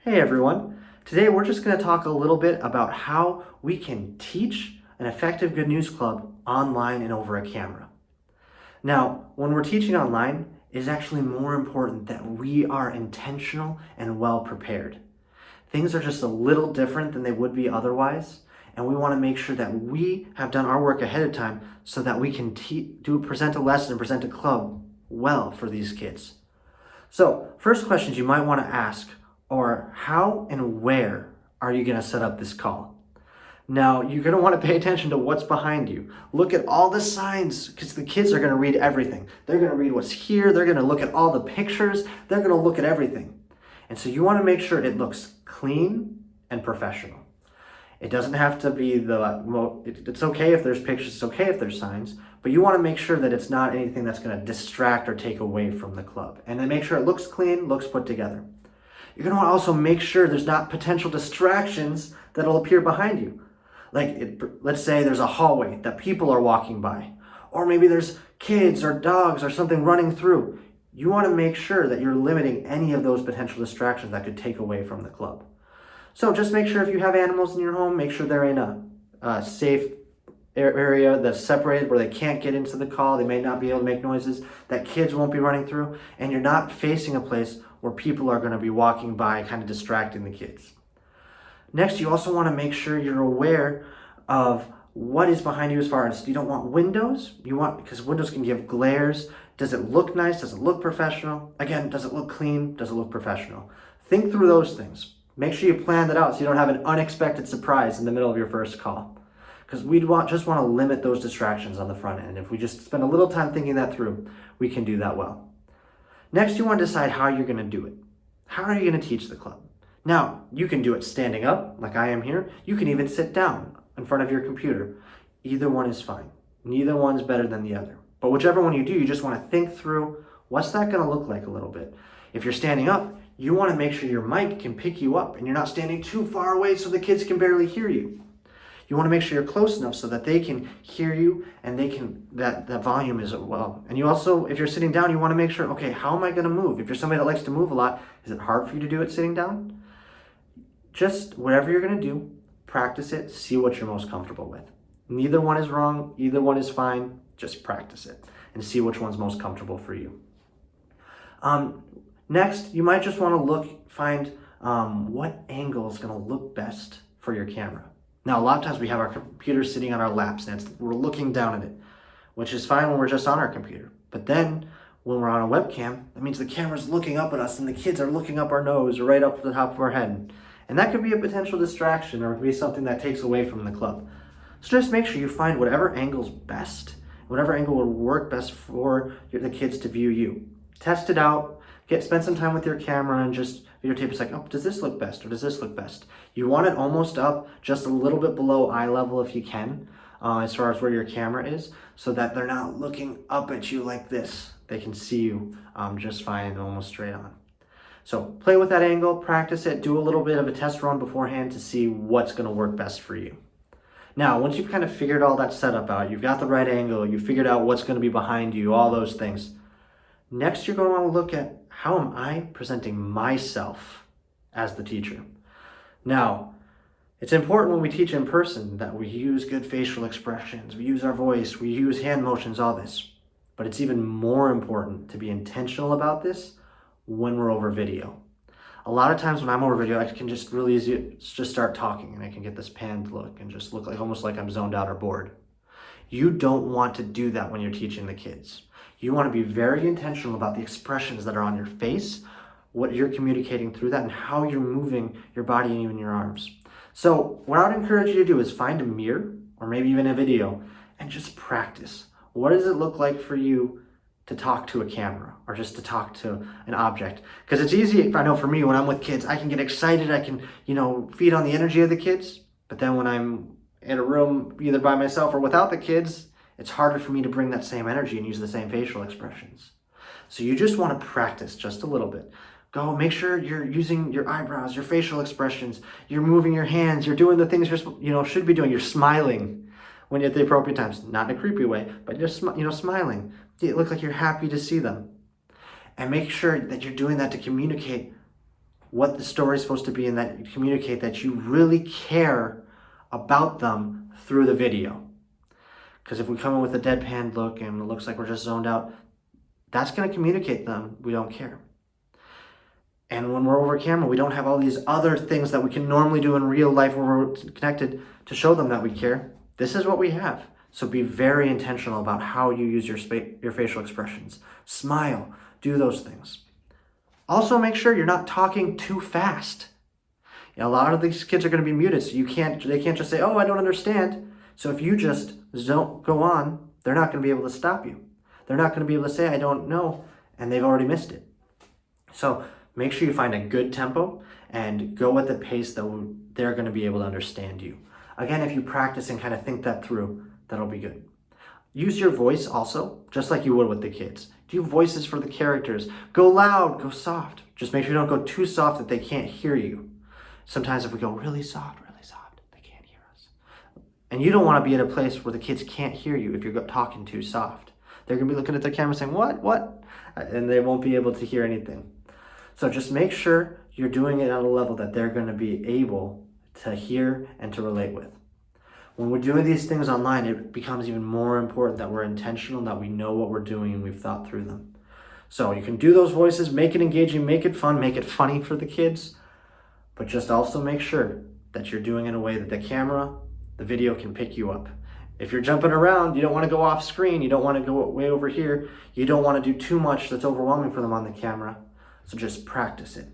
Hey everyone, today we're just going to talk a little bit about how we can teach an effective Good News Club online and over a camera. Now, when we're teaching online, it is actually more important that we are intentional and well prepared. Things are just a little different than they would be otherwise, and we want to make sure that we have done our work ahead of time so that we can present a lesson and present a club well for these kids. So, first questions you might want to ask are how and where are you going to set up this call? Now, you're going to want to pay attention to what's behind you. Look at all the signs because the kids are going to read everything. They're going to read what's here. They're going to look at all the pictures. They're going to look at everything. And so you want to make sure it looks clean and professional. It doesn't have to be it's okay if there's pictures, it's okay if there's signs, but you want to make sure that it's not anything that's going to distract or take away from the club. And then make sure it looks clean, looks put together. You're going to want to also make sure there's not potential distractions that'll appear behind you. Let's say there's a hallway that people are walking by, or maybe there's kids or dogs or something running through. You want to make sure that you're limiting any of those potential distractions that could take away from the club. So just make sure if you have animals in your home, make sure they're in a safe area that's separated where they can't get into the call. They may not be able to make noises that kids won't be running through, and you're not facing a place where people are going to be walking by, kind of distracting the kids. Next, you also want to make sure you're aware of what is behind you as far as you don't want windows. Because windows can give glares. Does it look nice? Does it look professional? Again, does it look clean? Does it look professional? Think through those things. Make sure you plan that out so you don't have an unexpected surprise in the middle of your first call. Because we just want to limit those distractions on the front end. If we just spend a little time thinking that through, we can do that well. Next, you want to decide how you're going to do it. How are you going to teach the club? Now, you can do it standing up, like I am here. You can even sit down in front of your computer. Either one is fine. Neither one's better than the other. But whichever one you do, you just want to think through, what's that going to look like a little bit? If you're standing up, you want to make sure your mic can pick you up and you're not standing too far away so the kids can barely hear you. You want to make sure you're close enough so that they can hear you and that volume is well. And you also, if you're sitting down, you want to make sure, okay, how am I going to move? If you're somebody that likes to move a lot, is it hard for you to do it sitting down? Just whatever you're going to do, practice it, see what you're most comfortable with. Neither one is wrong, either one is fine. Just practice it and see which one's most comfortable for you. Next, you might just want to find what angle is going to look best for your camera. Now, a lot of times we have our computer sitting on our laps and we're looking down at it, which is fine when we're just on our computer. But then when we're on a webcam, that means the camera's looking up at us and the kids are looking up our nose or right up to the top of our head. And that could be a potential distraction or it could be something that takes away from the club. So just make sure you find whatever angle's best, whatever angle will work best for the kids to view you. Test it out. Spend some time with your camera and just videotape. It's like, oh, does this look best or does this look best? You want it almost up just a little bit below eye level if you can, as far as where your camera is, so that they're not looking up at you like this. They can see you just fine, almost straight on. So play with that angle, practice it, do a little bit of a test run beforehand to see what's going to work best for you. Now, once you've kind of figured all that setup out, you've got the right angle, you figured out what's going to be behind you, all those things. Next, you're going to want to look at how am I presenting myself as the teacher. Now, it's important when we teach in person that we use good facial expressions, we use our voice, we use hand motions, all this. But it's even more important to be intentional about this when we're over video. A lot of times when I'm over video, I can just really easy just start talking and I can get this panned look and just look like almost like I'm zoned out or bored. You don't want to do that when you're teaching the kids. You want to be very intentional about the expressions that are on your face, what you're communicating through that, and how you're moving your body and even your arms. So what I would encourage you to do is find a mirror or maybe even a video and just practice. What does it look like for you to talk to a camera or just to talk to an object? Because it's easy, I know for me, when I'm with kids, I can get excited, I can, feed on the energy of the kids. But then when I'm in a room either by myself or without the kids, it's harder for me to bring that same energy and use the same facial expressions. So you just want to practice just a little bit. Go, make sure you're using your eyebrows, your facial expressions, you're moving your hands, you're doing the things you're should be doing. You're smiling when at the appropriate times, not in a creepy way, but just smiling. It looks like you're happy to see them. And make sure that you're doing that to communicate what the story is supposed to be and that you communicate that you really care about them through the video. Because if we come in with a deadpan look and it looks like we're just zoned out, that's going to communicate them we don't care. And when we're over camera, we don't have all these other things that we can normally do in real life where we're connected to show them that we care. This is what we have. So be very intentional about how you use your facial expressions. Smile, do those things. Also make sure you're not talking too fast. A lot of these kids are going to be muted, so they can't just say, "Oh, I don't understand." So if you just don't go on, they're not going to be able to stop you. They're not going to be able to say, "I don't know," and they've already missed it. So make sure you find a good tempo and go at the pace that they're going to be able to understand you. Again, if you practice and kind of think that through, that'll be good. Use your voice also, just like you would with the kids. Do voices for the characters. Go loud, go soft. Just make sure you don't go too soft that they can't hear you. Sometimes if we go really soft, they can't hear us. And you don't want to be at a place where the kids can't hear you if you're talking too soft. They're going to be looking at the camera saying, what? And they won't be able to hear anything. So just make sure you're doing it on a level that they're going to be able to hear and to relate with. When we're doing these things online, it becomes even more important that we're intentional, that we know what we're doing and we've thought through them. So you can do those voices, make it engaging, make it fun, make it funny for the kids, but just also make sure that you're doing it in a way that the video can pick you up. If you're jumping around, you don't want to go off screen, you don't want to go way over here, you don't want to do too much that's overwhelming for them on the camera, so just practice it.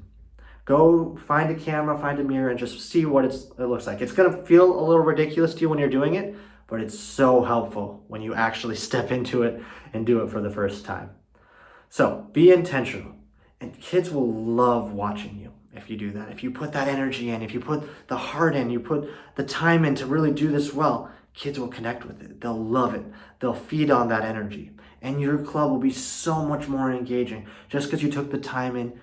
Go find a camera, find a mirror, and just see what it looks like. It's going to feel a little ridiculous to you when you're doing it, but it's so helpful when you actually step into it and do it for the first time. So be intentional, and kids will love watching you if you do that. If you put that energy in, if you put the heart in, you put the time in to really do this well, kids will connect with it. They'll love it. They'll feed on that energy. And your club will be so much more engaging just because you took the time in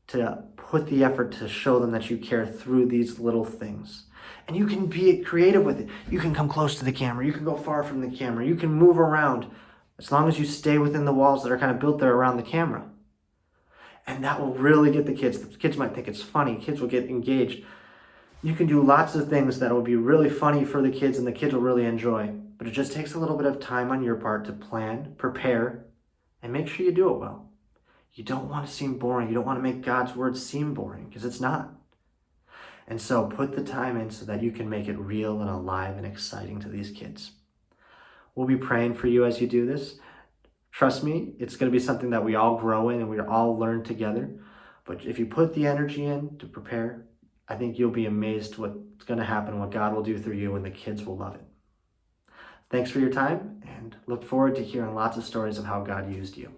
to put the effort to show them that you care through these little things. And you can be creative with it. You can come close to the camera. You can go far from the camera. You can move around as long as you stay within the walls that are kind of built there around the camera. And that will really get the kids. The kids might think it's funny. Kids will get engaged. You can do lots of things that will be really funny for the kids and the kids will really enjoy. But it just takes a little bit of time on your part to plan, prepare, and make sure you do it well. You don't want to seem boring. You don't want to make God's word seem boring, because it's not. And so put the time in so that you can make it real and alive and exciting to these kids. We'll be praying for you as you do this. Trust me, it's going to be something that we all grow in and we all learn together. But if you put the energy in to prepare, I think you'll be amazed what's going to happen, what God will do through you, and the kids will love it. Thanks for your time, and look forward to hearing lots of stories of how God used you.